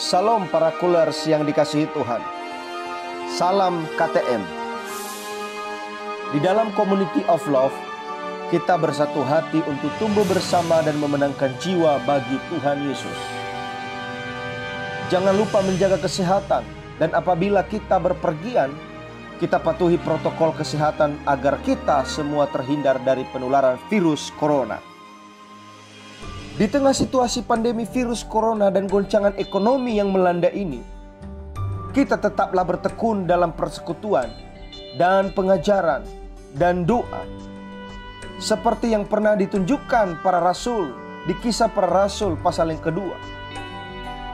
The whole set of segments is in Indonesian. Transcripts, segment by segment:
Salam para kulers yang dikasihi Tuhan. Salam KTM. Di dalam Community of Love, kita bersatu hati untuk tumbuh bersama dan memenangkan jiwa bagi Tuhan Yesus. Jangan lupa menjaga kesehatan, dan apabila kita berpergian, kita patuhi protokol kesehatan agar kita semua terhindar dari penularan virus corona. Di tengah situasi pandemi virus corona dan goncangan ekonomi yang melanda ini, kita tetaplah bertekun dalam persekutuan dan pengajaran dan doa, seperti yang pernah ditunjukkan para rasul di Kisah Para Rasul pasal yang kedua.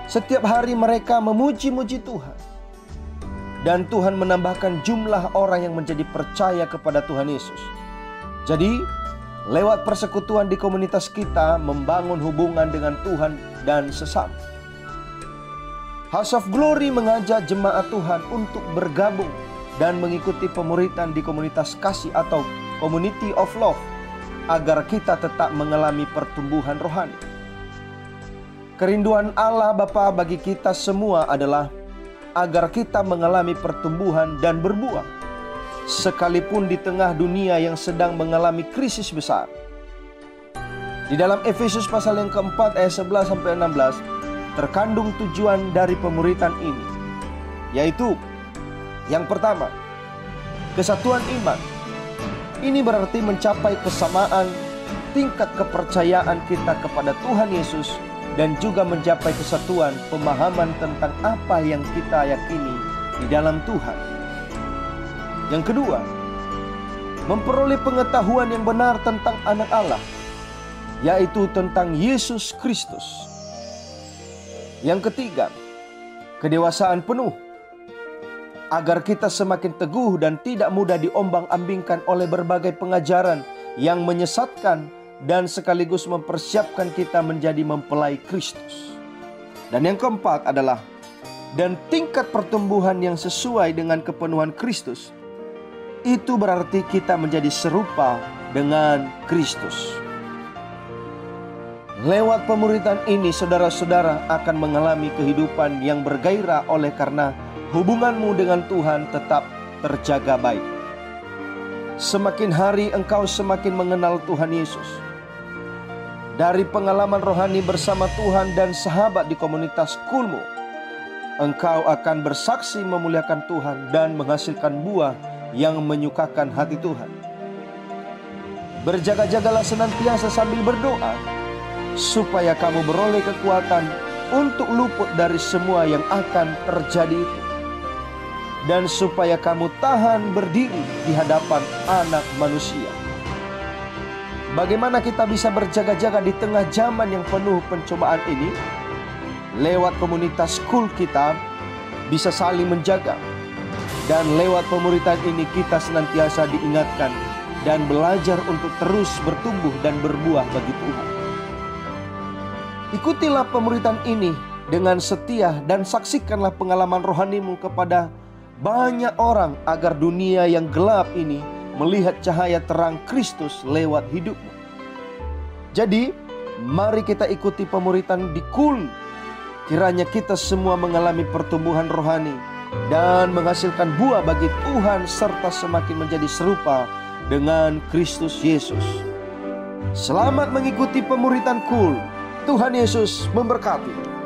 Setiap hari mereka memuji-muji Tuhan, dan Tuhan menambahkan jumlah orang yang menjadi percaya kepada Tuhan Yesus. Jadi, lewat persekutuan di komunitas kita membangun hubungan dengan Tuhan dan sesama. House of Glory mengajak jemaat Tuhan untuk bergabung dan mengikuti pemuritan di komunitas kasih atau Community of Love agar kita tetap mengalami pertumbuhan rohani. Kerinduan Allah Bapa bagi kita semua adalah agar kita mengalami pertumbuhan dan berbuah, sekalipun di tengah dunia yang sedang mengalami krisis besar. Di dalam Efesus pasal yang keempat ayat 11-16 terkandung tujuan dari pemuritan ini, yaitu yang pertama, kesatuan iman. Ini berarti mencapai kesamaan tingkat kepercayaan kita kepada Tuhan Yesus dan juga mencapai kesatuan pemahaman tentang apa yang kita yakini di dalam Tuhan. Yang kedua, memperoleh pengetahuan yang benar tentang anak Allah, yaitu tentang Yesus Kristus. Yang ketiga, kedewasaan penuh, agar kita semakin teguh dan tidak mudah diombang-ambingkan oleh berbagai pengajaran yang menyesatkan dan sekaligus mempersiapkan kita menjadi mempelai Kristus. Dan yang keempat adalah, dan tingkat pertumbuhan yang sesuai dengan kepenuhan Kristus. Itu berarti kita menjadi serupa dengan Kristus. Lewat pemuritan ini, saudara-saudara akan mengalami kehidupan yang bergairah oleh karena hubunganmu dengan Tuhan tetap terjaga baik. Semakin hari engkau semakin mengenal Tuhan Yesus. Dari pengalaman rohani bersama Tuhan dan sahabat di komunitas Kulmu, engkau akan bersaksi memuliakan Tuhan dan menghasilkan buah yang menyukakan hati Tuhan. Berjaga-jagalah senantiasa sambil berdoa, supaya kamu beroleh kekuatan untuk luput dari semua yang akan terjadi itu, dan supaya kamu tahan berdiri di hadapan Anak Manusia. Bagaimana kita bisa berjaga-jaga di tengah zaman yang penuh pencobaan ini? Lewat komunitas Kul kita bisa saling menjaga. Dan lewat pemuritan ini kita senantiasa diingatkan dan belajar untuk terus bertumbuh dan berbuah bagi Tuhan. Ikutilah pemuritan ini dengan setia dan saksikanlah pengalaman rohanimu kepada banyak orang agar dunia yang gelap ini melihat cahaya terang Kristus lewat hidupmu. Jadi, mari kita ikuti pemuritan di Kul. Kiranya kita semua mengalami pertumbuhan rohani dan menghasilkan buah bagi Tuhan serta semakin menjadi serupa dengan Kristus Yesus. Selamat mengikuti pemuritan Kul. Tuhan Yesus memberkati.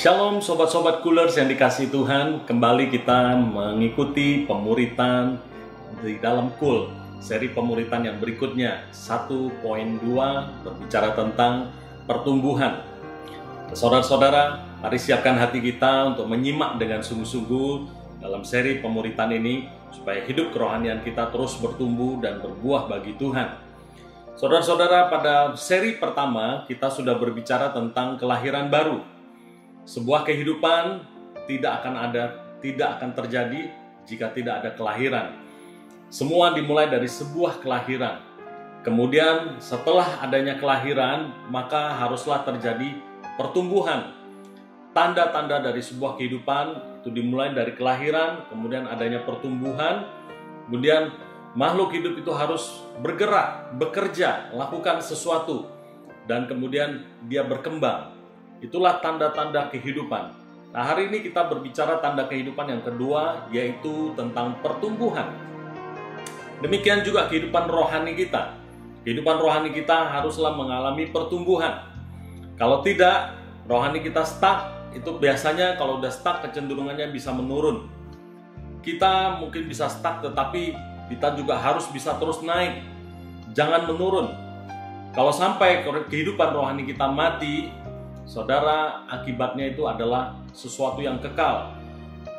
Shalom sobat-sobat Kulers yang dikasihi Tuhan. Kembali kita mengikuti pemuritan di dalam Kul. Seri pemuritan yang berikutnya 1.2 berbicara tentang pertumbuhan. Saudara-saudara, mari siapkan hati kita untuk menyimak dengan sungguh-sungguh dalam seri pemuritan ini, supaya hidup kerohanian kita terus bertumbuh dan berbuah bagi Tuhan. Saudara-saudara, pada seri pertama kita sudah berbicara tentang kelahiran baru. Sebuah kehidupan tidak akan terjadi jika tidak ada kelahiran. Semua dimulai dari sebuah kelahiran. Kemudian setelah adanya kelahiran, maka haruslah terjadi pertumbuhan. tanda-tanda dari sebuah kehidupan itu dimulai dari kelahiran, kemudian adanya pertumbuhan, kemudian makhluk hidup itu harus bergerak, bekerja, lakukan sesuatu, dan kemudian dia berkembang. Itulah tanda-tanda kehidupan. Nah, hari ini kita berbicara tanda kehidupan yang kedua, yaitu tentang pertumbuhan. Demikian juga kehidupan rohani kita. Kehidupan rohani kita haruslah mengalami pertumbuhan. Kalau tidak, rohani kita stuck. Itu biasanya kalau udah stuck kecenderungannya bisa menurun. Kita mungkin bisa stuck, tetapi kita juga harus bisa terus naik. Jangan menurun. Kalau sampai kehidupan rohani kita mati, saudara, akibatnya itu adalah sesuatu yang kekal.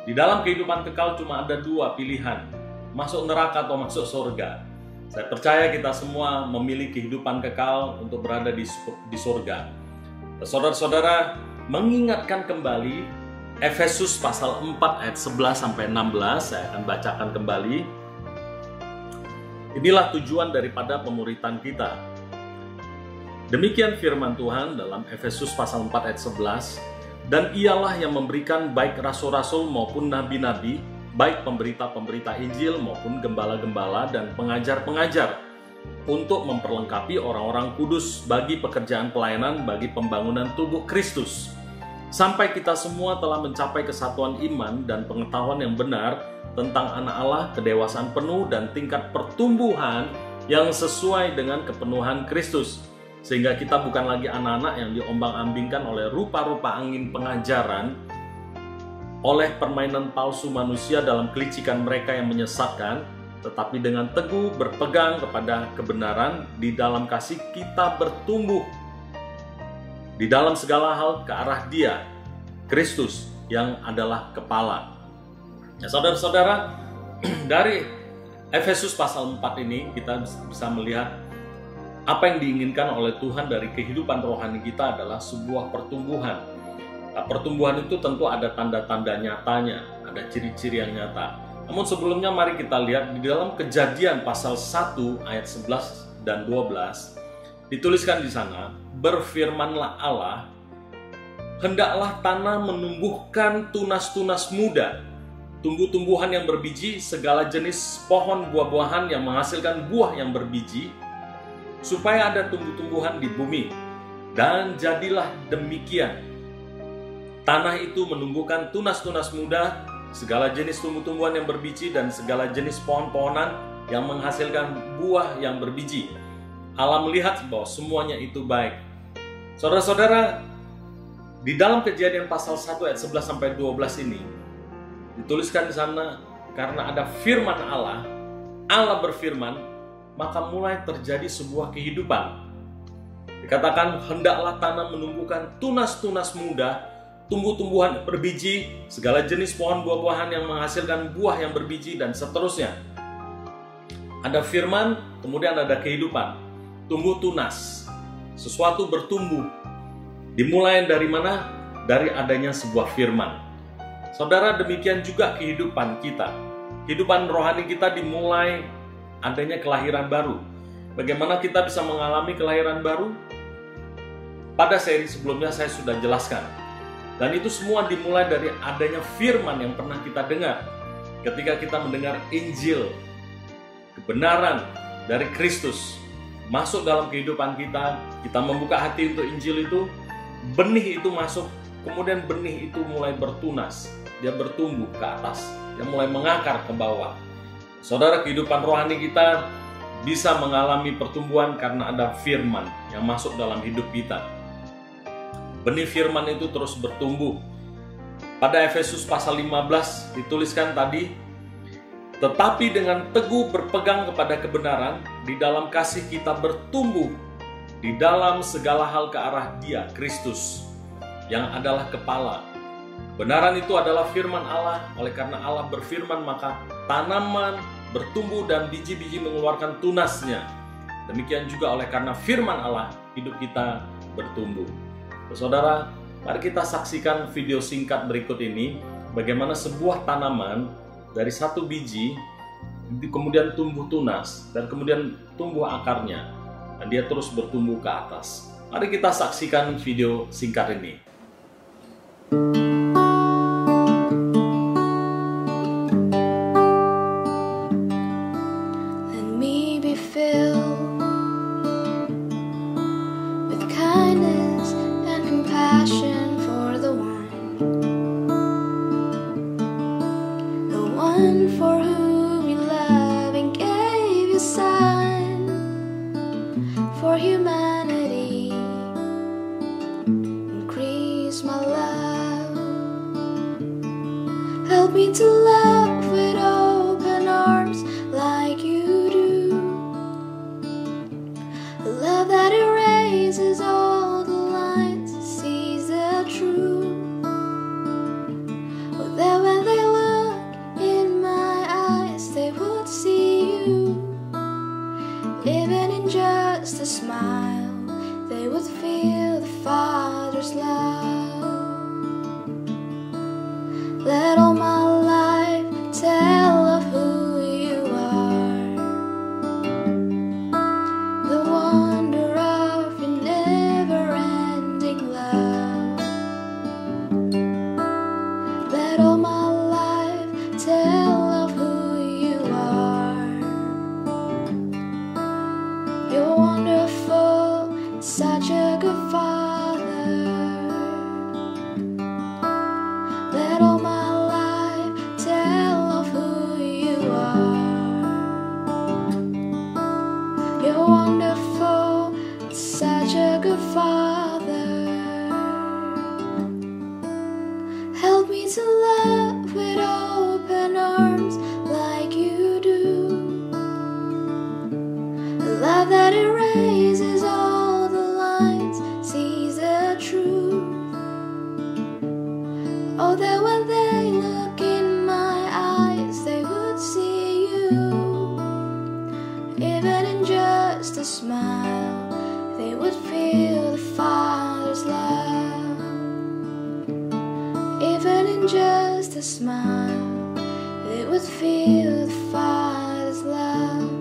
Di dalam kehidupan kekal cuma ada dua pilihan, masuk neraka atau masuk surga. Saya percaya kita semua memilih kehidupan kekal untuk berada di surga. Saudara-saudara, mengingatkan kembali Efesus pasal 4 ayat 11 sampai 16, saya akan bacakan kembali. Inilah tujuan daripada pemuritan kita. Demikian firman Tuhan dalam Efesus pasal 4 ayat 11, dan ialah yang memberikan baik rasul-rasul maupun nabi-nabi, baik pemberita-pemberita Injil maupun gembala-gembala dan pengajar-pengajar, untuk memperlengkapi orang-orang kudus bagi pekerjaan pelayanan bagi pembangunan tubuh Kristus, sampai kita semua telah mencapai kesatuan iman dan pengetahuan yang benar tentang anak Allah, kedewasaan penuh dan tingkat pertumbuhan yang sesuai dengan kepenuhan Kristus, sehingga kita bukan lagi anak-anak yang diombang-ambingkan oleh rupa-rupa angin pengajaran, oleh permainan palsu manusia dalam kelicikan mereka yang menyesatkan, tetapi dengan teguh berpegang kepada kebenaran, di dalam kasih kita bertumbuh di dalam segala hal ke arah Dia, Kristus, yang adalah kepala. Ya, saudara-saudara, dari Efesus pasal 4 ini kita bisa melihat apa yang diinginkan oleh Tuhan dari kehidupan rohani kita adalah sebuah pertumbuhan. Nah, pertumbuhan itu tentu ada tanda-tanda nyatanya, ada ciri-ciri yang nyata. Namun sebelumnya mari kita lihat di dalam Kejadian pasal 1 ayat 11 dan 12, dituliskan di sana, berfirmanlah Allah, hendaklah tanah menumbuhkan tunas-tunas muda, tumbuh-tumbuhan yang berbiji, segala jenis pohon buah-buahan yang menghasilkan buah yang berbiji, supaya ada tumbuh-tumbuhan di bumi. Dan jadilah demikian. Tanah itu menumbuhkan tunas-tunas muda, segala jenis tumbuh-tumbuhan yang berbiji, dan segala jenis pohon-pohonan yang menghasilkan buah yang berbiji. Allah melihat bahwa semuanya itu baik. Saudara-saudara, di dalam Kejadian pasal 1 ayat 11 sampai 12 ini dituliskan di sana, karena ada firman Allah, Allah berfirman, maka mulai terjadi sebuah kehidupan. Dikatakan, hendaklah tanah menumbuhkan tunas-tunas muda, tumbuh-tumbuhan berbiji, segala jenis pohon buah-buahan yang menghasilkan buah yang berbiji, dan seterusnya. Ada firman, kemudian ada kehidupan. Tumbuh tunas, sesuatu bertumbuh. Dimulai dari mana? Dari adanya sebuah firman. Saudara, demikian juga kehidupan kita. Kehidupan rohani kita dimulai adanya kelahiran baru. Bagaimana kita bisa mengalami kelahiran baru? Pada seri sebelumnya saya sudah jelaskan. Dan itu semua dimulai dari adanya firman yang pernah kita dengar. Ketika kita mendengar Injil, kebenaran dari Kristus masuk dalam kehidupan kita, kita membuka hati untuk Injil itu, benih itu masuk, kemudian benih itu mulai bertunas, dia bertumbuh ke atas, dia mulai mengakar ke bawah. Saudara, kehidupan rohani kita bisa mengalami pertumbuhan karena ada firman yang masuk dalam hidup kita. Benih firman itu terus bertumbuh. Pada Efesus pasal 15 dituliskan tadi, tetapi dengan teguh berpegang kepada kebenaran, di dalam kasih kita bertumbuh di dalam segala hal ke arah Dia, Kristus, yang adalah kepala. Kebenaran itu adalah firman Allah. Oleh karena Allah berfirman, maka tanaman bertumbuh dan biji-biji mengeluarkan tunasnya. Demikian juga oleh karena firman Allah, hidup kita bertumbuh. Saudara, mari kita saksikan video singkat berikut ini, bagaimana sebuah tanaman dari satu biji kemudian tumbuh tunas dan kemudian tumbuh akarnya dan dia terus bertumbuh ke atas. Mari kita saksikan video singkat ini. Let me be filled with kindness and compassion for the one for whom you love and gave your son. For humanity, increase my love. Help me to love with open arms like you do. A love that erases all the lines, sees the truth. Oh, that when they look in my eyes, they would see you. Even in just a smile, they would feel the Father's love. Let all my life tell of who you are, the wonder of your never-ending love. Let all my life tell of who you are. You're wonderful, such a good Father. Let all my life tell of who you are. You're wonderful, such a good Father. Help me to love with open arms like you do. A love that erases all the lines, sees the truth. Oh, that when they look in my eyes, they would see you. Even in just a smile, they would feel the Father's love. Even in just a smile, they would feel the Father's love.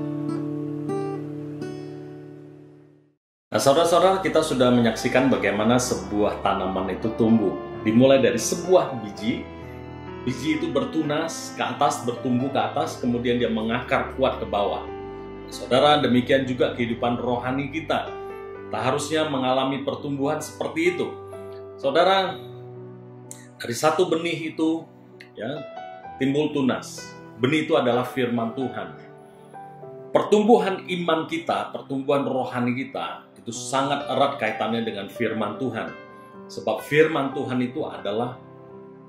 Nah, saudara-saudara, kita sudah menyaksikan bagaimana sebuah tanaman itu tumbuh. Dimulai dari sebuah biji itu bertunas ke atas, bertumbuh ke atas, kemudian dia mengakar kuat ke bawah. Saudara, demikian juga kehidupan rohani kita. Tak harusnya mengalami pertumbuhan seperti itu. Saudara, dari satu benih itu ya timbul tunas. Benih itu adalah firman Tuhan. Pertumbuhan iman kita, pertumbuhan rohani kita itu sangat erat kaitannya dengan firman Tuhan. Sebab firman Tuhan itu adalah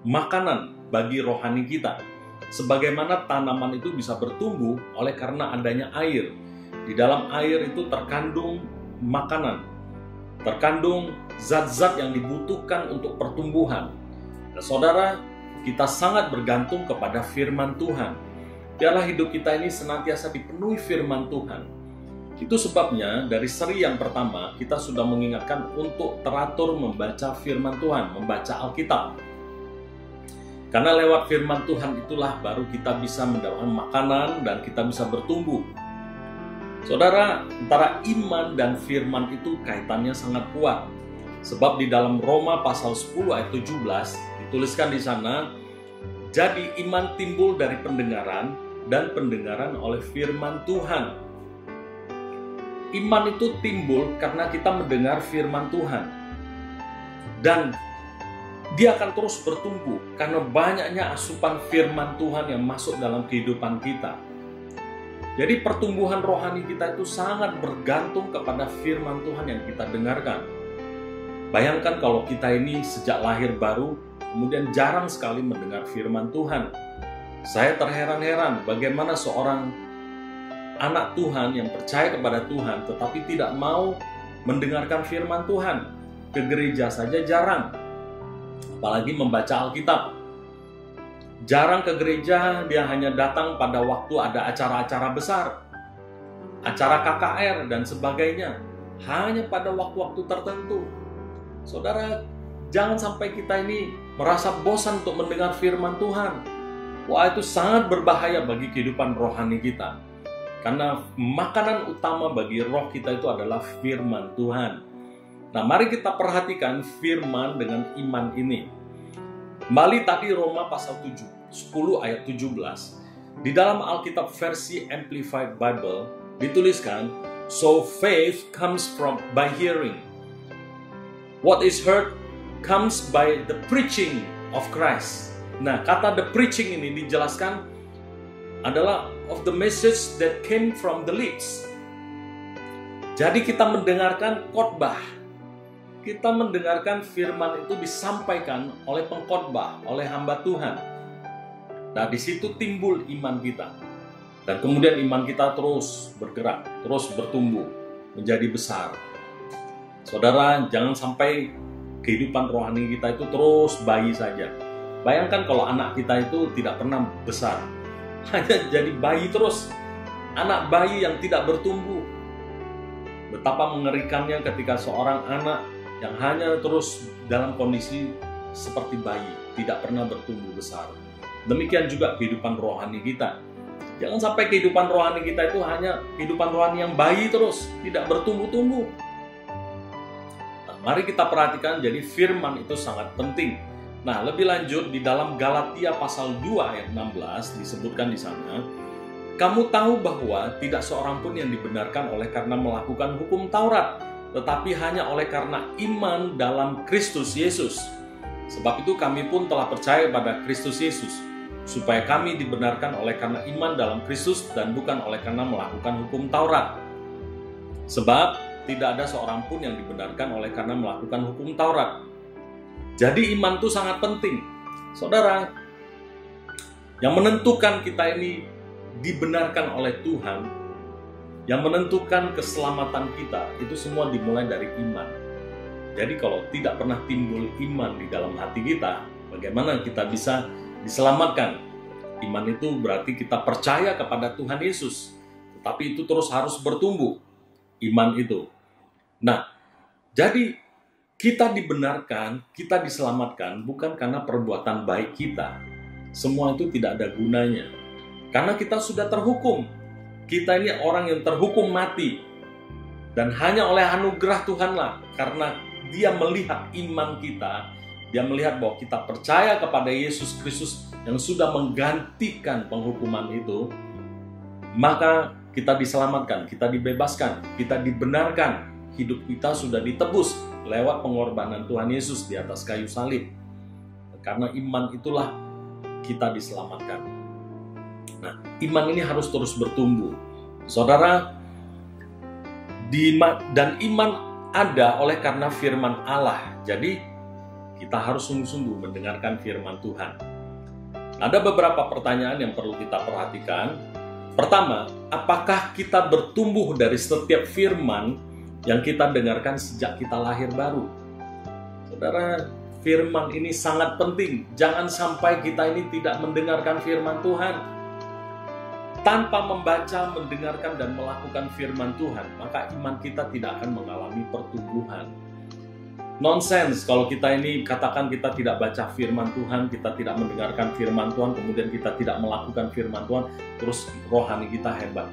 makanan bagi rohani kita. Sebagaimana tanaman itu bisa bertumbuh oleh karena adanya air. Di dalam air itu terkandung makanan, terkandung zat-zat yang dibutuhkan untuk pertumbuhan. Nah, saudara, kita sangat bergantung kepada firman Tuhan. Biarlah hidup kita ini senantiasa dipenuhi firman Tuhan. Itu sebabnya dari seri yang pertama kita sudah mengingatkan untuk teratur membaca firman Tuhan, membaca Alkitab. Karena lewat firman Tuhan itulah baru kita bisa mendapatkan makanan dan kita bisa bertumbuh. Saudara, antara iman dan firman itu kaitannya sangat kuat. Sebab di dalam Roma pasal 10 ayat 17 dituliskan di sana, jadi iman timbul dari pendengaran dan pendengaran oleh firman Tuhan. Iman itu timbul karena kita mendengar firman Tuhan. Dan dia akan terus bertumbuh karena banyaknya asupan firman Tuhan yang masuk dalam kehidupan kita. Jadi pertumbuhan rohani kita itu sangat bergantung kepada firman Tuhan yang kita dengarkan. Bayangkan kalau kita ini sejak lahir baru, kemudian jarang sekali mendengar firman Tuhan. Saya terheran-heran bagaimana seorang anak Tuhan yang percaya kepada Tuhan tetapi tidak mau mendengarkan firman Tuhan. Ke gereja saja jarang, apalagi membaca Alkitab. Jarang ke gereja, dia hanya datang pada waktu ada acara-acara besar, acara KKR dan sebagainya, hanya pada waktu-waktu tertentu. Saudara, jangan sampai kita ini merasa bosan untuk mendengar firman Tuhan. Wah, itu sangat berbahaya bagi kehidupan rohani kita. Karena makanan utama bagi roh kita itu adalah firman Tuhan. Nah, mari kita perhatikan firman dengan iman ini. Kembali tadi Roma pasal 10 ayat 17. Di dalam Alkitab versi Amplified Bible dituliskan, so faith comes by hearing. What is heard comes by the preaching of Christ. Nah, kata the preaching ini dijelaskan adalah of the message that came from the lips. Jadi kita mendengarkan khotbah. Kita mendengarkan firman itu disampaikan oleh pengkhotbah, oleh hamba Tuhan. Nah, di situ timbul iman kita. Dan kemudian iman kita terus bergerak, terus bertumbuh, menjadi besar. Saudara, jangan sampai kehidupan rohani kita itu terus bayi saja. Bayangkan kalau anak kita itu tidak pernah besar. Hanya jadi bayi terus. Anak bayi yang tidak bertumbuh. Betapa mengerikannya ketika seorang anak yang hanya terus dalam kondisi seperti bayi, tidak pernah bertumbuh besar. Demikian juga kehidupan rohani kita. Jangan sampai kehidupan rohani kita itu hanya kehidupan rohani yang bayi terus, tidak bertumbuh-tumbuh. Nah, mari kita perhatikan, jadi firman itu sangat penting. Nah, lebih lanjut di dalam Galatia pasal 2 ayat 16 disebutkan di sana, kamu tahu bahwa tidak seorang pun yang dibenarkan oleh karena melakukan hukum Taurat, tetapi hanya oleh karena iman dalam Kristus Yesus. Sebab itu kami pun telah percaya pada Kristus Yesus, supaya kami dibenarkan oleh karena iman dalam Kristus dan bukan oleh karena melakukan hukum Taurat. Sebab tidak ada seorang pun yang dibenarkan oleh karena melakukan hukum Taurat. Jadi iman itu sangat penting. Saudara, yang menentukan kita ini dibenarkan oleh Tuhan, yang menentukan keselamatan kita, itu semua dimulai dari iman. Jadi kalau tidak pernah timbul iman di dalam hati kita, bagaimana kita bisa diselamatkan? Iman itu berarti kita percaya kepada Tuhan Yesus, tetapi itu terus harus bertumbuh, iman itu. Nah, jadi kita dibenarkan, kita diselamatkan bukan karena perbuatan baik kita. Semua itu tidak ada gunanya. Karena kita sudah terhukum. Kita ini orang yang terhukum mati. Dan hanya oleh anugerah Tuhanlah, karena Dia melihat iman kita, Dia melihat bahwa kita percaya kepada Yesus Kristus yang sudah menggantikan penghukuman itu, maka kita diselamatkan, kita dibebaskan, kita dibenarkan. Hidup kita sudah ditebus lewat pengorbanan Tuhan Yesus di atas kayu salib. Karena iman itulah kita diselamatkan. Nah, iman ini harus terus bertumbuh. Saudara, dan iman ada oleh karena firman Allah. Jadi, kita harus sungguh-sungguh mendengarkan firman Tuhan. Ada beberapa pertanyaan yang perlu kita perhatikan. Pertama, apakah kita bertumbuh dari setiap firman yang kita dengarkan sejak kita lahir baru? Saudara, firman ini sangat penting. Jangan sampai kita ini tidak mendengarkan firman Tuhan. Tanpa membaca, mendengarkan, dan melakukan firman Tuhan, maka iman kita tidak akan mengalami pertumbuhan. Nonsense kalau kita ini katakan kita tidak baca firman Tuhan, kita tidak mendengarkan firman Tuhan, kemudian kita tidak melakukan firman Tuhan, terus rohani kita hebat.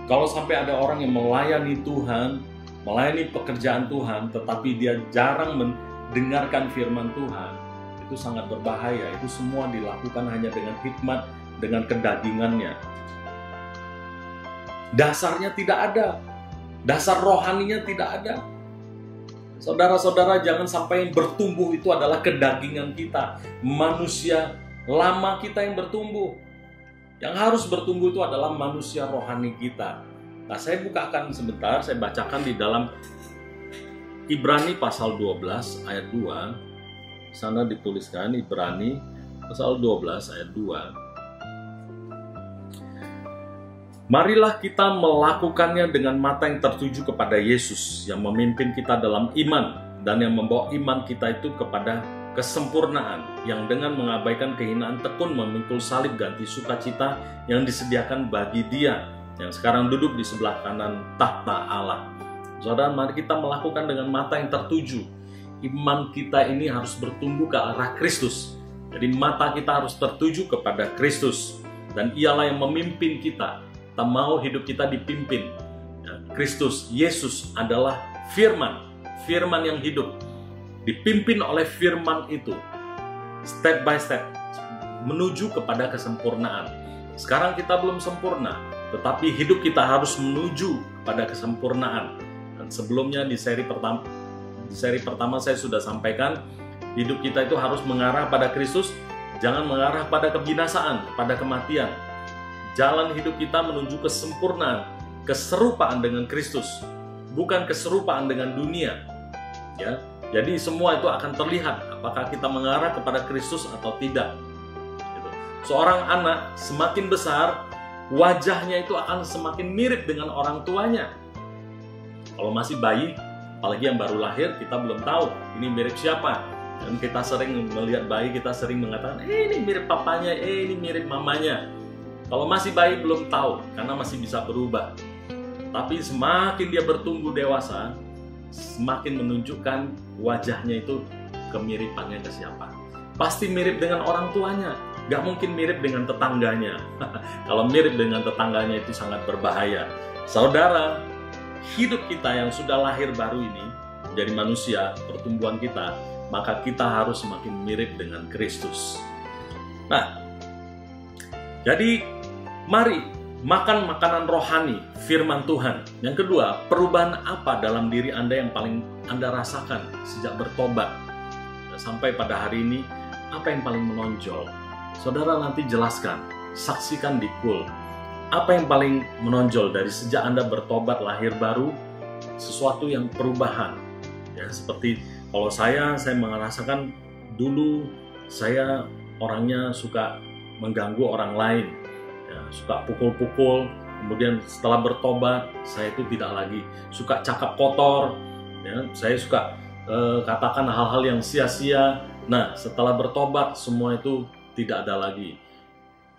Kalau sampai ada orang yang melayani Tuhan, melayani pekerjaan Tuhan, tetapi dia jarang mendengarkan firman Tuhan, itu sangat berbahaya. Itu semua dilakukan hanya dengan hikmat, dengan kedagingannya. Dasarnya tidak ada. Dasar rohaninya tidak ada. Saudara-saudara, jangan sampai yang bertumbuh itu adalah kedagingan kita. Manusia lama kita yang bertumbuh. Yang harus bertumbuh itu adalah manusia rohani kita. Nah, saya bukakan sebentar, saya bacakan di dalam Ibrani pasal 12 ayat 2. Sana dituliskan Ibrani pasal 12 ayat 2. Marilah kita melakukannya dengan mata yang tertuju kepada Yesus yang memimpin kita dalam iman dan yang membawa iman kita itu kepada kesempurnaan, yang dengan mengabaikan kehinaan tekun memikul salib ganti sukacita yang disediakan bagi Dia yang sekarang duduk di sebelah kanan tahta Allah. Saudara, mari kita melakukan dengan mata yang tertuju. Iman kita ini harus bertumbuh ke arah Kristus. Jadi mata kita harus tertuju kepada Kristus, dan Ialah yang memimpin kita. Kita mau hidup kita dipimpin. Kristus Yesus adalah firman yang hidup. Dipimpin oleh firman itu. step by step menuju kepada kesempurnaan. Sekarang kita belum sempurna, tetapi hidup kita harus menuju pada kesempurnaan. Dan sebelumnya di seri pertama saya sudah sampaikan, hidup kita itu harus mengarah pada Kristus, jangan mengarah pada kebinasaan, pada kematian. Jalan hidup kita menuju kesempurnaan, keserupaan dengan Kristus, bukan keserupaan dengan dunia. Ya, jadi semua itu akan terlihat apakah kita mengarah kepada Kristus atau tidak. Seorang anak semakin besar, wajahnya itu akan semakin mirip dengan orang tuanya. Kalau masih bayi, apalagi yang baru lahir, kita belum tahu ini mirip siapa. Dan kita sering melihat bayi, kita sering mengatakan, ini mirip papanya, ini mirip mamanya. Kalau masih bayi belum tahu, karena masih bisa berubah. Tapi semakin dia bertumbuh dewasa, semakin menunjukkan wajahnya itu kemiripannya ke siapa. Pasti mirip dengan orang tuanya. Gak mungkin mirip dengan tetangganya. Kalau mirip dengan tetangganya itu sangat berbahaya. Saudara, hidup kita yang sudah lahir baru ini, menjadi manusia, pertumbuhan kita, maka kita harus semakin mirip dengan Kristus. Nah, jadi mari makan makanan rohani, firman Tuhan. Yang kedua, perubahan apa dalam diri Anda yang paling Anda rasakan sejak bertobat? Sampai pada hari ini, apa yang paling menonjol? Saudara nanti jelaskan, saksikan di Cool. Apa yang paling menonjol dari sejak Anda bertobat lahir baru, sesuatu yang perubahan. Ya, seperti kalau saya merasakan dulu saya orangnya suka mengganggu orang lain, ya, suka pukul-pukul. Kemudian setelah bertobat, saya itu tidak lagi suka cakap kotor. Ya, saya suka katakan hal-hal yang sia-sia. Nah, setelah bertobat, semua itu tidak ada lagi.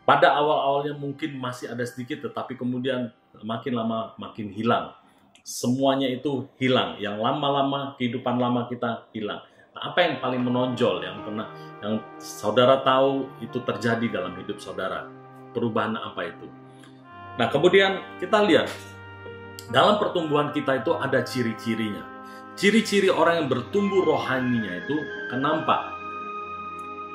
Pada awal-awalnya mungkin masih ada sedikit, tetapi kemudian makin lama makin hilang. Semuanya itu hilang. Yang lama-lama, kehidupan lama kita hilang. Nah, apa yang paling menonjol yang saudara tahu itu terjadi dalam hidup saudara? Perubahan apa itu? Nah, kemudian kita lihat, dalam pertumbuhan kita itu ada ciri-cirinya. Ciri-ciri orang yang bertumbuh rohaninya itu akan nampak.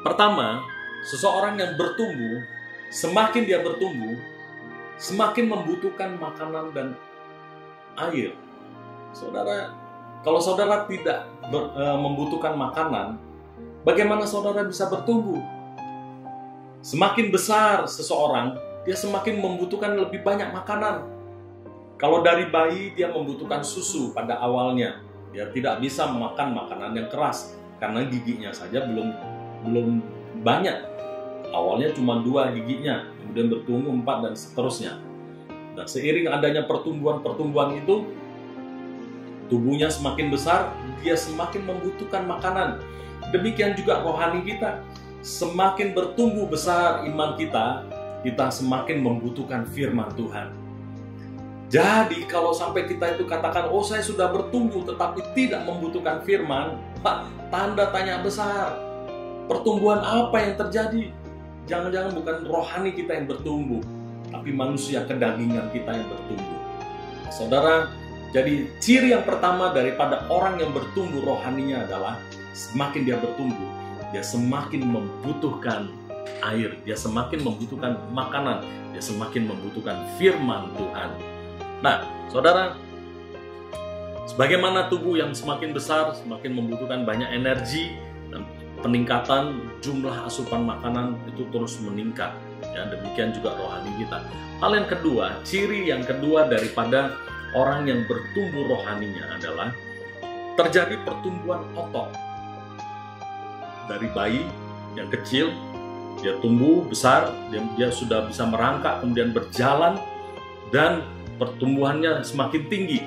Pertama, seseorang yang bertumbuh, semakin dia bertumbuh, semakin membutuhkan makanan dan air. Saudara, kalau saudara tidak membutuhkan makanan, bagaimana saudara bisa bertumbuh? Semakin besar seseorang, dia semakin membutuhkan lebih banyak makanan. Kalau dari bayi, dia membutuhkan susu pada awalnya. Dia tidak bisa makan makanan yang keras, karena giginya saja belum banyak. Awalnya cuma 2 giginya, kemudian bertumbuh 4 dan seterusnya. Dan seiring adanya pertumbuhan itu, tubuhnya semakin besar, dia semakin membutuhkan makanan. Demikian juga rohani kita. Semakin bertumbuh besar iman kita, kita semakin membutuhkan firman Tuhan. Jadi kalau sampai kita itu katakan, oh saya sudah bertumbuh tetapi tidak membutuhkan firman, tanda tanya besar. Pertumbuhan apa yang terjadi? Jangan-jangan bukan rohani kita yang bertumbuh, tapi manusia kedagingan kita yang bertumbuh. Saudara, jadi ciri yang pertama daripada orang yang bertumbuh rohaninya adalah semakin dia bertumbuh, dia semakin membutuhkan air, dia semakin membutuhkan makanan, dia semakin membutuhkan firman Tuhan. Nah, saudara, sebagaimana tubuh yang semakin besar, semakin membutuhkan banyak energi, dan peningkatan jumlah asupan makanan itu terus meningkat. Ya, demikian juga rohani kita. Hal yang kedua, ciri yang kedua daripada orang yang bertumbuh rohaninya adalah terjadi pertumbuhan otot. Dari bayi yang kecil, dia tumbuh besar, dia sudah bisa merangkak, kemudian berjalan, dan pertumbuhannya semakin tinggi.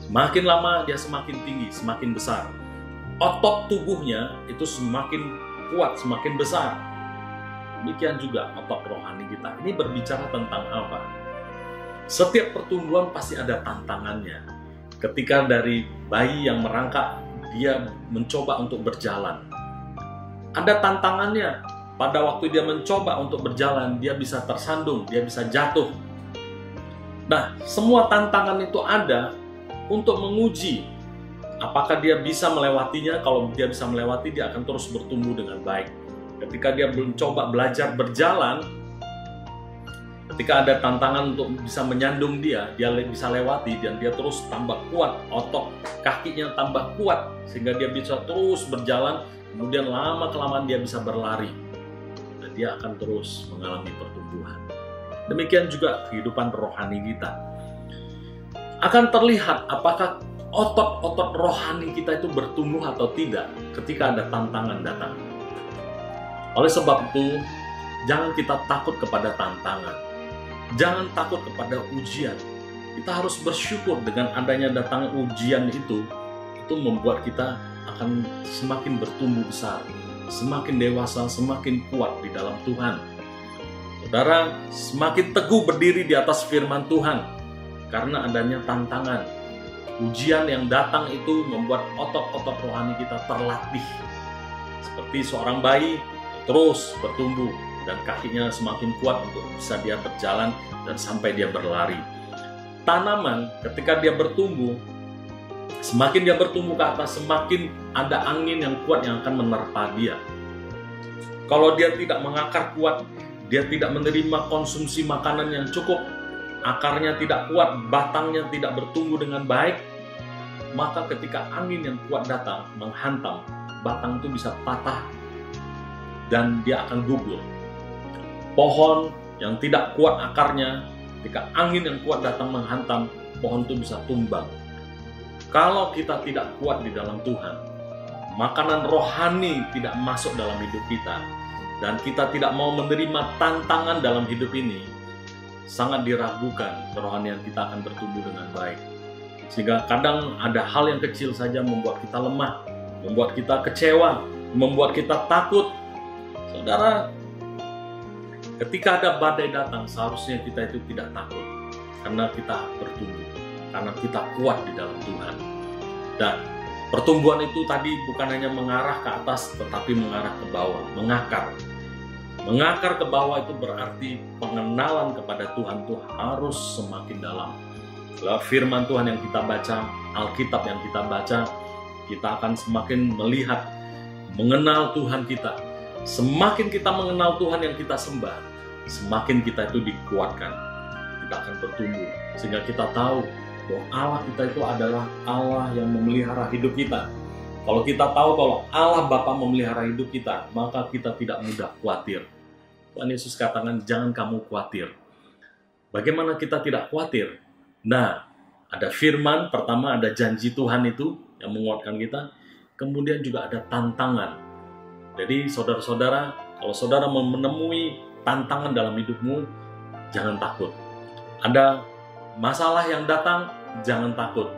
Semakin lama dia semakin tinggi, semakin besar. Otot tubuhnya itu semakin kuat, semakin besar. Demikian juga otot rohani kita. Ini berbicara tentang apa? Setiap pertumbuhan pasti ada tantangannya. Ketika dari bayi yang merangkak, dia mencoba untuk berjalan. Ada tantangannya. Pada waktu dia mencoba untuk berjalan, dia bisa tersandung, dia bisa jatuh. Nah, semua tantangan itu ada untuk menguji Apakah dia bisa melewatinya? Kalau dia bisa melewati, dia akan terus bertumbuh dengan baik. Ketika dia mencoba belajar berjalan, ketika ada tantangan untuk bisa menyandung dia bisa lewati, dan dia terus tambah kuat, otot kakinya tambah kuat, sehingga dia bisa terus berjalan, kemudian lama-kelamaan dia bisa berlari, dan dia akan terus mengalami pertumbuhan. Demikian juga kehidupan rohani kita. Akan terlihat apakah otot-otot rohani kita itu bertumbuh atau tidak ketika ada tantangan datang. Oleh sebab itu, jangan kita takut kepada tantangan. Jangan takut kepada ujian. Kita harus bersyukur dengan adanya datang ujian itu membuat kita akan semakin bertumbuh besar, semakin dewasa, semakin kuat di dalam Tuhan. Saudara, semakin teguh berdiri di atas firman Tuhan karena adanya tantangan. Ujian yang datang itu membuat otot-otot rohani kita terlatih. Seperti seorang bayi terus bertumbuh, dan kakinya semakin kuat untuk bisa dia berjalan dan sampai dia berlari. Tanaman ketika dia bertumbuh, semakin dia bertumbuh ke atas, semakin ada angin yang kuat yang akan menerpa dia. Kalau dia tidak mengakar kuat, dia tidak menerima konsumsi makanan yang cukup, akarnya tidak kuat, batangnya tidak bertumbuh dengan baik, maka ketika angin yang kuat datang menghantam, batang itu bisa patah dan dia akan gugur. Pohon yang tidak kuat akarnya, ketika angin yang kuat datang menghantam, pohon itu bisa tumbang. Kalau kita tidak kuat di dalam Tuhan, makanan rohani tidak masuk dalam hidup kita, dan kita tidak mau menerima tantangan dalam hidup ini, sangat diragukan kerohanian kita akan bertumbuh dengan baik. Sehingga kadang ada hal yang kecil saja membuat kita lemah, membuat kita kecewa, membuat kita takut. Saudara, ketika ada badai datang, seharusnya kita itu tidak takut, karena kita bertumbuh, karena kita kuat di dalam Tuhan. Dan pertumbuhan itu tadi bukan hanya mengarah ke atas, tetapi mengarah ke bawah, mengakar. Mengakar ke bawah itu berarti pengenalan kepada Tuhan itu harus semakin dalam. Lewat firman Tuhan yang kita baca, Alkitab yang kita baca, kita akan semakin melihat, mengenal Tuhan kita. Semakin kita mengenal Tuhan yang kita sembah, semakin kita itu dikuatkan, kita akan bertumbuh, sehingga kita tahu bahwa Allah kita itu adalah Allah yang memelihara hidup kita. Kalau kita tahu kalau Allah Bapa memelihara hidup kita, maka kita tidak mudah khawatir. Tuhan Yesus katakan, jangan kamu khawatir. Bagaimana kita tidak khawatir? Nah, ada firman, pertama ada janji Tuhan itu yang menguatkan kita, kemudian juga ada tantangan. Jadi saudara-saudara, kalau saudara menemui tantangan dalam hidupmu, jangan takut. Ada masalah yang datang, jangan takut.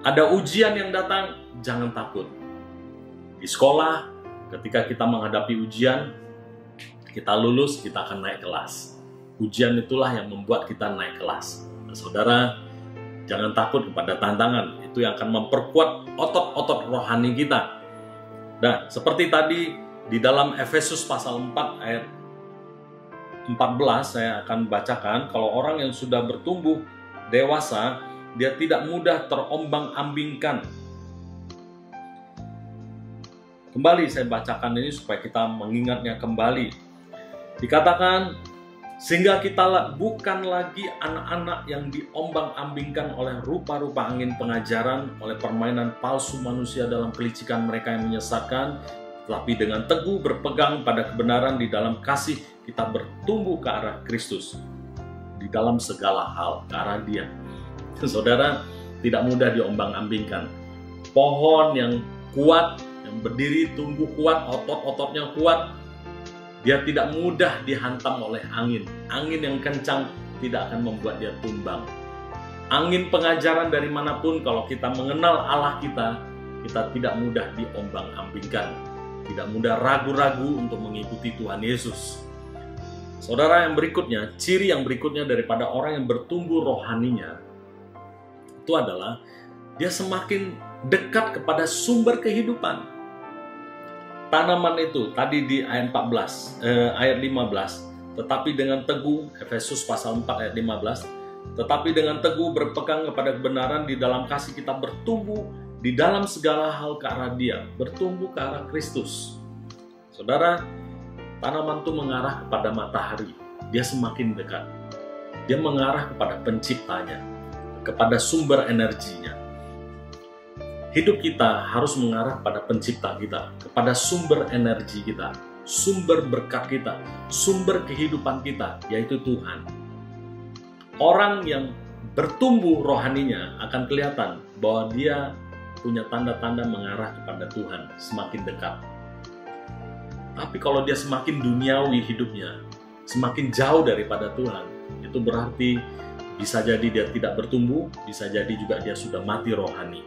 Ada ujian yang datang, jangan takut. Di sekolah, ketika kita menghadapi ujian, kita lulus, kita akan naik kelas. Ujian itulah yang membuat kita naik kelas. Nah, saudara, jangan takut kepada tantangan. Itu yang akan memperkuat otot-otot rohani kita. Nah, seperti tadi di dalam Efesus pasal 4 ayat 14 saya akan bacakan, kalau orang yang sudah bertumbuh dewasa, dia tidak mudah terombang-ambingkan. Kembali saya bacakan ini supaya kita mengingatnya kembali. Dikatakan, sehingga kita bukan lagi anak-anak yang diombang-ambingkan oleh rupa-rupa angin pengajaran, oleh permainan palsu manusia dalam kelicikan mereka yang menyesatkan, tetapi dengan teguh berpegang pada kebenaran di dalam kasih, kita bertumbuh ke arah Kristus, di dalam segala hal, ke arah Dia. Saudara, tidak mudah diombang-ambingkan. Pohon yang kuat, yang berdiri tumbuh kuat, otot-ototnya kuat, dia tidak mudah dihantam oleh angin. Angin yang kencang tidak akan membuat dia tumbang. Angin pengajaran dari manapun, kalau kita mengenal Allah kita, kita tidak mudah diombang-ambingkan. Tidak mudah ragu-ragu untuk mengikuti Tuhan Yesus. Saudara, yang berikutnya, ciri yang berikutnya daripada orang yang bertumbuh rohaninya, itu adalah dia semakin dekat kepada sumber kehidupan. Tanaman itu tadi di ayat 15, tetapi dengan teguh, Efesus pasal 4 ayat 15, tetapi dengan teguh berpegang kepada kebenaran di dalam kasih kita bertumbuh di dalam segala hal ke arah Dia, bertumbuh ke arah Kristus. Saudara, tanaman itu mengarah kepada matahari, dia semakin dekat. Dia mengarah kepada penciptanya, kepada sumber energinya. Hidup kita harus mengarah pada pencipta kita, kepada sumber energi kita, sumber berkat kita, sumber kehidupan kita, yaitu Tuhan. Orang yang bertumbuh rohaninya akan kelihatan bahwa dia punya tanda-tanda mengarah kepada Tuhan, semakin dekat. Tapi kalau dia semakin duniawi hidupnya, semakin jauh daripada Tuhan, itu berarti bisa jadi dia tidak bertumbuh, bisa jadi juga dia sudah mati rohani.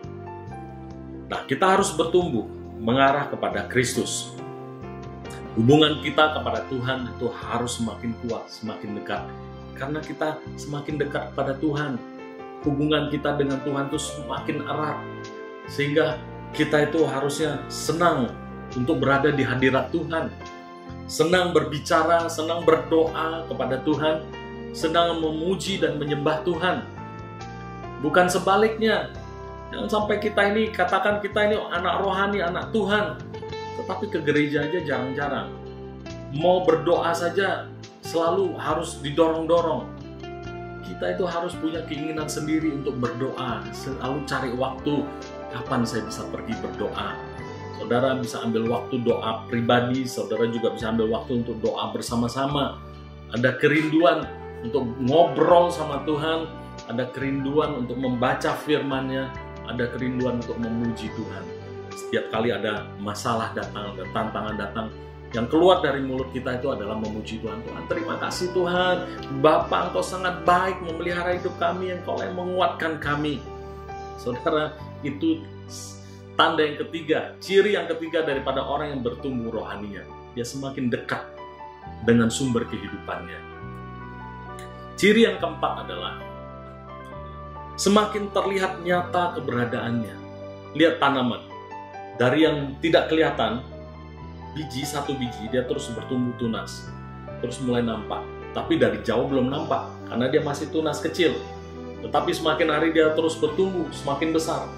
Nah, kita harus bertumbuh, mengarah kepada Kristus. Hubungan kita kepada Tuhan itu harus semakin kuat, semakin dekat. Karena kita semakin dekat kepada Tuhan, hubungan kita dengan Tuhan itu semakin erat. Sehingga kita itu harusnya senang untuk berada di hadirat Tuhan. Senang berbicara, senang berdoa kepada Tuhan, senang memuji dan menyembah Tuhan. Bukan sebaliknya. Jangan sampai kita ini, katakan kita ini anak rohani, anak Tuhan, tetapi ke gereja aja jarang-jarang. Mau berdoa saja selalu harus didorong-dorong. Kita itu harus punya keinginan sendiri untuk berdoa, selalu cari waktu kapan saya bisa pergi berdoa. Saudara bisa ambil waktu doa pribadi, saudara juga bisa ambil waktu untuk doa bersama-sama. Ada kerinduan untuk ngobrol sama Tuhan, ada kerinduan untuk membaca firman-Nya, ada kerinduan untuk memuji Tuhan. Setiap kali ada masalah datang, ada tantangan datang, yang keluar dari mulut kita itu adalah memuji Tuhan. Tuhan, terima kasih Tuhan, Bapa, Engkau sangat baik memelihara hidup kami, Engkau yang menguatkan kami. Saudara, itu tanda yang ketiga, ciri yang ketiga daripada orang yang bertumbuh rohaninya. Dia semakin dekat dengan sumber kehidupannya. Ciri yang keempat adalah semakin terlihat nyata keberadaannya. Lihat tanaman, dari yang tidak kelihatan, satu biji, dia terus bertumbuh tunas, terus mulai nampak. Tapi dari jauh belum nampak, karena dia masih tunas kecil. Tetapi semakin hari dia terus bertumbuh, semakin besar.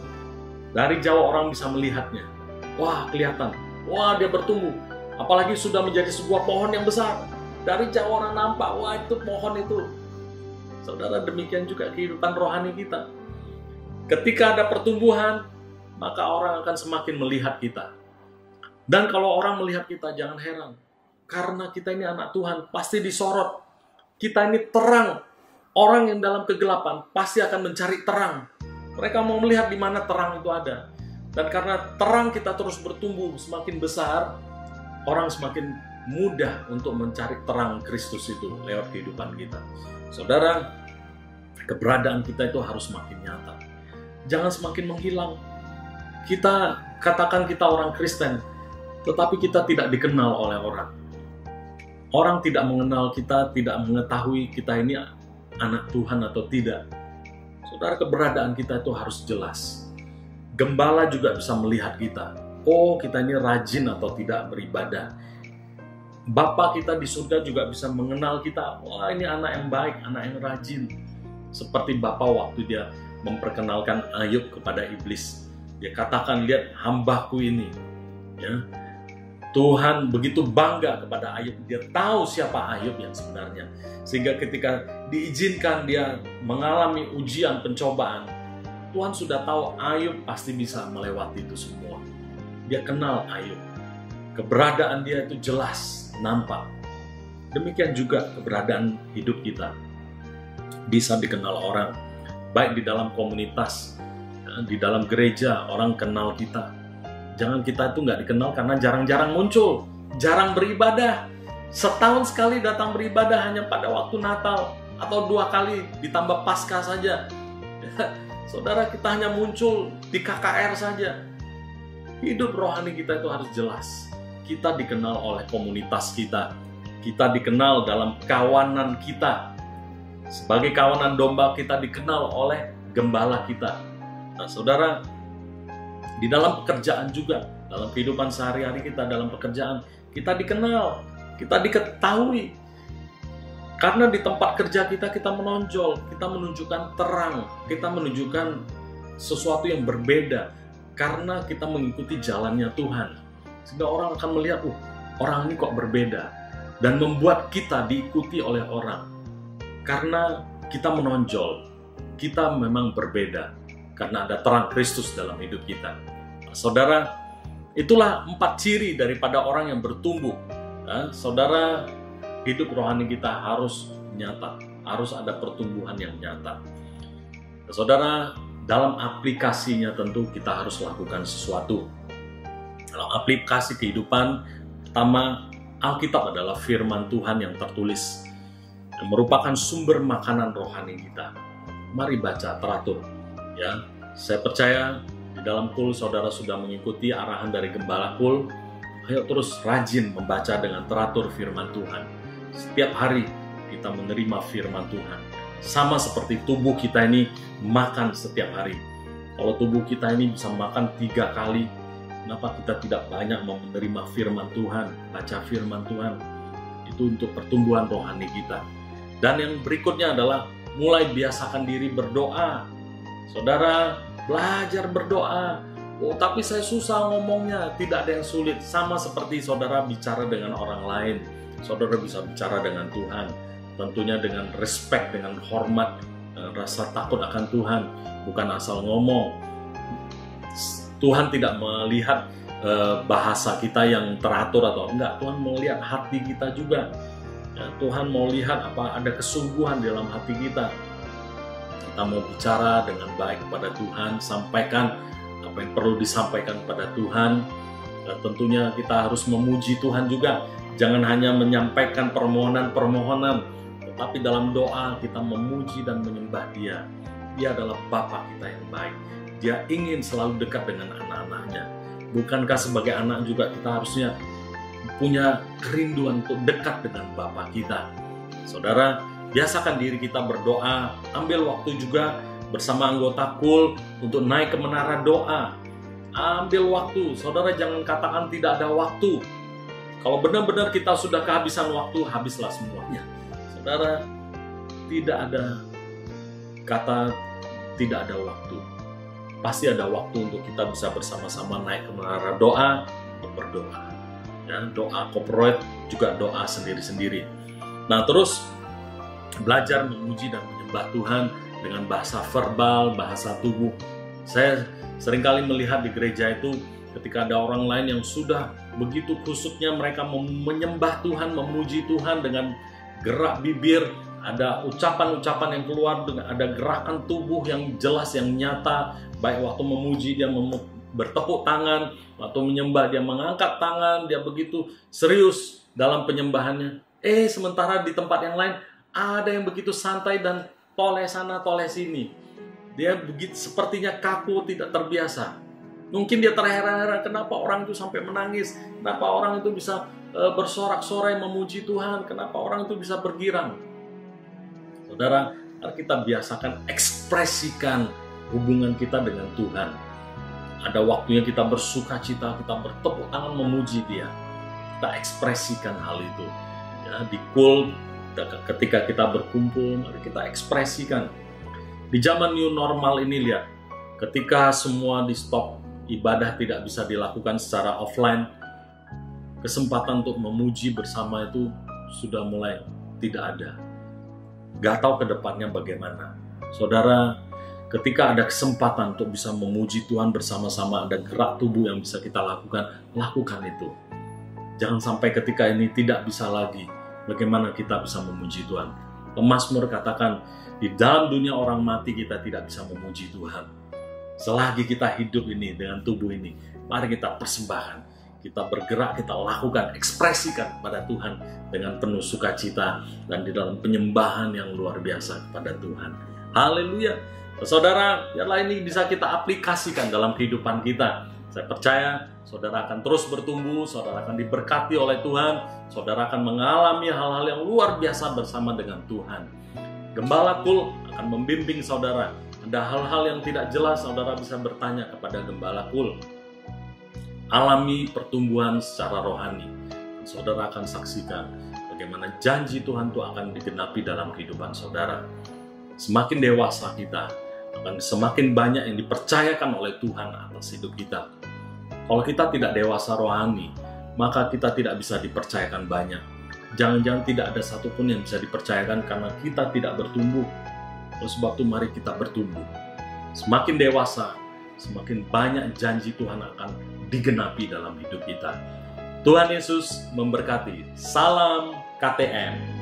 Dari jauh orang bisa melihatnya. Wah, kelihatan. Wah, dia bertumbuh. Apalagi sudah menjadi sebuah pohon yang besar. Dari jauh orang nampak, wah itu pohon itu. Saudara, demikian juga kehidupan rohani kita. Ketika ada pertumbuhan, maka orang akan semakin melihat kita. Dan kalau orang melihat kita, jangan heran. Karena kita ini anak Tuhan, pasti disorot. Kita ini terang. Orang yang dalam kegelapan pasti akan mencari terang. Mereka mau melihat di mana terang itu ada. Dan karena terang kita terus bertumbuh semakin besar, orang semakin mudah untuk mencari terang Kristus itu lewat kehidupan kita. Saudara, keberadaan kita itu harus semakin nyata. Jangan semakin menghilang. Kita katakan kita orang Kristen, tetapi kita tidak dikenal oleh orang. Orang tidak mengenal kita, tidak mengetahui kita ini anak Tuhan atau tidak. Saudara, keberadaan kita itu harus jelas. Gembala juga bisa melihat kita. Oh, kita ini rajin atau tidak beribadah. Bapa kita di surga juga bisa mengenal kita. Wah, ini anak yang baik, anak yang rajin. Seperti Bapa waktu dia memperkenalkan Ayub kepada iblis. Dia katakan, lihat hambaku ini. Ya. Tuhan begitu bangga kepada Ayub. Dia tahu siapa Ayub yang sebenarnya. Sehingga ketika diizinkan dia mengalami ujian, pencobaan, Tuhan sudah tahu Ayub pasti bisa melewati itu semua. Dia kenal Ayub. Keberadaan dia itu jelas, nampak. Demikian juga keberadaan hidup kita. Bisa dikenal orang. Baik di dalam komunitas, di dalam gereja, orang kenal kita. Jangan kita itu nggak dikenal karena jarang-jarang muncul, jarang beribadah. Setahun sekali datang beribadah hanya pada waktu Natal, atau 2 kali ditambah Paskah saja. Saudara, kita hanya muncul di KKR saja. Hidup rohani kita itu harus jelas. Kita dikenal oleh komunitas kita. Kita dikenal dalam kawanan kita. Sebagai kawanan domba, kita dikenal oleh gembala kita. Nah, saudara, di dalam pekerjaan juga, dalam kehidupan sehari-hari kita, dalam pekerjaan, kita dikenal, kita diketahui. Karena di tempat kerja kita menonjol, kita menunjukkan terang, kita menunjukkan sesuatu yang berbeda. karena kita mengikuti jalannya Tuhan. Sehingga orang akan melihat, orang ini kok berbeda. Dan membuat kita diikuti oleh orang. Karena kita menonjol, kita memang berbeda. Karena ada terang Kristus dalam hidup kita. Nah, saudara, itulah 4 ciri daripada orang yang bertumbuh. Nah, saudara, hidup rohani kita harus nyata. Harus ada pertumbuhan yang nyata. Nah, saudara, dalam aplikasinya tentu kita harus lakukan sesuatu. Dalam aplikasi kehidupan, pertama, Alkitab adalah firman Tuhan yang tertulis, yang merupakan sumber makanan rohani kita. Mari baca teratur. Ya, saya percaya di dalam kul saudara sudah mengikuti arahan dari Gembala Kul. Ayo terus rajin membaca dengan teratur firman Tuhan. Setiap hari kita menerima firman Tuhan. Sama seperti tubuh kita ini makan setiap hari. Kalau tubuh kita ini bisa makan 3 kali, kenapa kita tidak banyak menerima firman Tuhan, baca firman Tuhan? Itu untuk pertumbuhan rohani kita. Dan yang berikutnya adalah mulai biasakan diri berdoa. Saudara, belajar berdoa. Tapi saya susah ngomongnya. Tidak ada yang sulit. Sama seperti saudara bicara dengan orang lain. Saudara bisa bicara dengan Tuhan. Tentunya dengan respect, dengan hormat, dengan rasa takut akan Tuhan. Bukan asal ngomong. Tuhan tidak melihat bahasa kita yang teratur atau enggak. Tuhan mau lihat hati kita juga. Ya, Tuhan mau lihat apa ada kesungguhan di dalam hati kita. Kita mau bicara dengan baik kepada Tuhan, sampaikan apa yang perlu disampaikan kepada Tuhan. Dan tentunya kita harus memuji Tuhan juga. Jangan hanya menyampaikan permohonan-permohonan, tetapi dalam doa kita memuji dan menyembah Dia. Dia adalah Bapa kita yang baik. Dia ingin selalu dekat dengan anak-anaknya. Bukankah sebagai anak juga kita harusnya punya kerinduan untuk dekat dengan Bapa kita? Saudara, biasakan diri kita berdoa. Ambil waktu juga bersama anggota kul untuk naik ke menara doa. Ambil waktu. Saudara, jangan katakan tidak ada waktu. Kalau benar-benar kita sudah kehabisan waktu, habislah semuanya. Saudara, tidak ada kata tidak ada waktu. Pasti ada waktu untuk kita bisa bersama-sama naik ke menara doa untuk berdoa. Ya, doa corporate juga doa sendiri-sendiri. Nah, terus belajar memuji dan menyembah Tuhan dengan bahasa verbal, bahasa tubuh. Saya seringkali melihat di gereja itu ketika ada orang lain yang sudah begitu kusutnya mereka menyembah Tuhan, memuji Tuhan dengan gerak bibir, ada ucapan-ucapan yang keluar, ada gerakan tubuh yang jelas, yang nyata. Baik waktu memuji dia bertepuk tangan, waktu menyembah dia mengangkat tangan, dia begitu serius dalam penyembahannya. Sementara di tempat yang lain ada yang begitu santai dan toleh sana toleh sini. Dia begitu sepertinya kaku, tidak terbiasa. Mungkin dia terheran-heran kenapa orang itu sampai menangis, kenapa orang itu bisa bersorak-sorai memuji Tuhan, kenapa orang itu bisa bergirang. Saudara, mari kita biasakan ekspresikan hubungan kita dengan Tuhan. Ada waktunya kita bersuka cita, kita bertepuk tangan memuji Dia. Kita ekspresikan hal itu. Ya, di kul, ketika kita berkumpul, mari kita ekspresikan. Di zaman new normal ini, lihat, ketika semua di stop, ibadah tidak bisa dilakukan secara offline, kesempatan untuk memuji bersama itu sudah mulai tidak ada. Gak tahu ke depannya bagaimana. Saudara, ketika ada kesempatan untuk bisa memuji Tuhan bersama-sama, ada gerak tubuh yang bisa kita lakukan, lakukan itu. Jangan sampai ketika ini tidak bisa lagi, bagaimana kita bisa memuji Tuhan. Pemazmur katakan, di dalam dunia orang mati kita tidak bisa memuji Tuhan. Selagi kita hidup ini dengan tubuh ini, mari kita persembahkan. Kita bergerak, kita lakukan, ekspresikan kepada Tuhan dengan penuh sukacita dan di dalam penyembahan yang luar biasa kepada Tuhan. Haleluya. Saudara, biarlah ini bisa kita aplikasikan dalam kehidupan kita. Saya percaya saudara akan terus bertumbuh, saudara akan diberkati oleh Tuhan, saudara akan mengalami hal-hal yang luar biasa bersama dengan Tuhan. Gembala Kul akan membimbing saudara. Ada hal-hal yang tidak jelas, saudara bisa bertanya kepada Gembala Kul. Alami pertumbuhan secara rohani. Dan saudara akan saksikan bagaimana janji Tuhan itu akan digenapi dalam kehidupan saudara. Semakin dewasa kita, akan semakin banyak yang dipercayakan oleh Tuhan atas hidup kita. Kalau kita tidak dewasa rohani, maka kita tidak bisa dipercayakan banyak. Jangan-jangan tidak ada satupun yang bisa dipercayakan karena kita tidak bertumbuh. Oleh sebab itu mari kita bertumbuh. Semakin dewasa, semakin banyak janji Tuhan akan digenapi dalam hidup kita. Tuhan Yesus memberkati. Salam KTM.